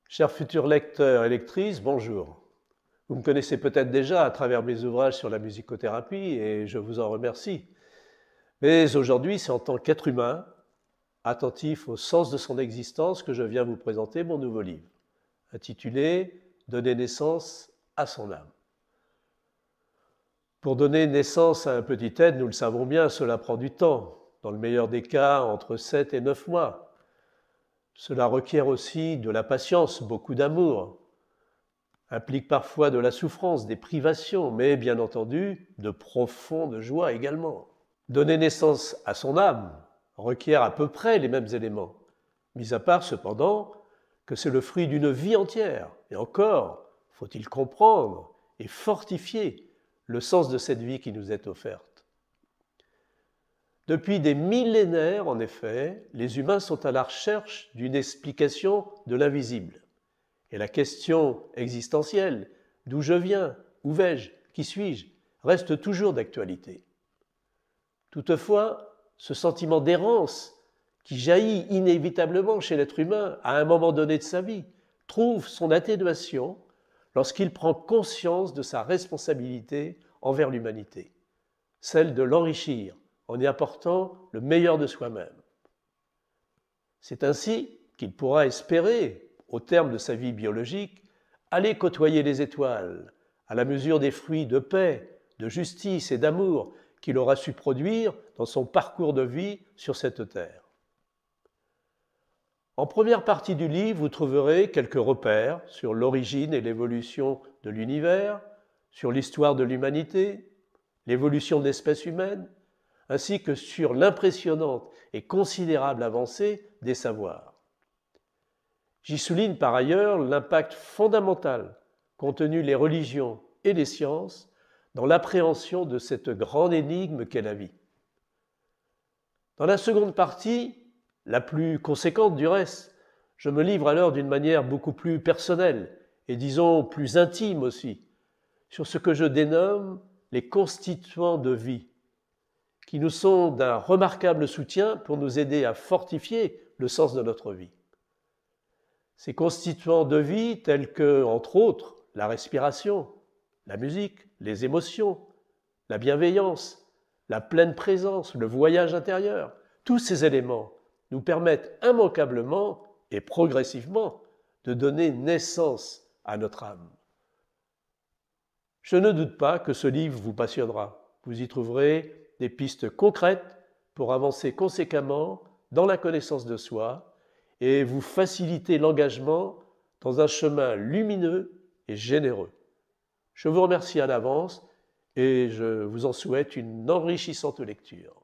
Chers futurs lecteurs et lectrices, bonjour. Vous me connaissez peut-être déjà à travers mes ouvrages sur la musicothérapie et je vous en remercie. Mais aujourd'hui, c'est en tant qu'être humain, attentif au sens de son existence, que je viens vous présenter mon nouveau livre, intitulé « Donner naissance à son âme ». Pour donner naissance à un petit être, nous le savons bien, cela prend du temps, dans le meilleur des cas, entre 7 et 9 mois. Cela requiert aussi de la patience, beaucoup d'amour, implique parfois de la souffrance, des privations, mais bien entendu, de profondes joies également. Donner naissance à son âme requiert à peu près les mêmes éléments, mis à part cependant que c'est le fruit d'une vie entière. Et encore, faut-il comprendre et fortifier le sens de cette vie qui nous est offerte. Depuis des millénaires, en effet, les humains sont à la recherche d'une explication de l'invisible. Et la question existentielle, d'où je viens, où vais-je, qui suis-je, reste toujours d'actualité. Toutefois, ce sentiment d'errance qui jaillit inévitablement chez l'être humain à un moment donné de sa vie trouve son atténuation lorsqu'il prend conscience de sa responsabilité envers l'humanité, celle de l'enrichir en y apportant le meilleur de soi-même. C'est ainsi qu'il pourra espérer, au terme de sa vie biologique, aller côtoyer les étoiles, à la mesure des fruits de paix, de justice et d'amour qu'il aura su produire dans son parcours de vie sur cette terre. En première partie du livre, vous trouverez quelques repères sur l'origine et l'évolution de l'univers, sur l'histoire de l'humanité, l'évolution de l'espèce humaine, ainsi que sur l'impressionnante et considérable avancée des savoirs. J'y souligne par ailleurs l'impact fondamental qu'ont tenu les religions et les sciences dans l'appréhension de cette grande énigme qu'est la vie. Dans la seconde partie, la plus conséquente du reste, je me livre alors d'une manière beaucoup plus personnelle et disons plus intime aussi, sur ce que je dénomme les constituants de vie, qui nous sont d'un remarquable soutien pour nous aider à fortifier le sens de notre vie. Ces constituants de vie tels que, entre autres, la respiration, la musique, les émotions, la bienveillance, la pleine présence, le voyage intérieur, tous ces éléments nous permettent immanquablement et progressivement de donner naissance à notre âme. Je ne doute pas que ce livre vous passionnera. Vous y trouverez des pistes concrètes pour avancer conséquemment dans la connaissance de soi et vous faciliter l'engagement dans un chemin lumineux et généreux. Je vous remercie à l'avance et je vous en souhaite une enrichissante lecture.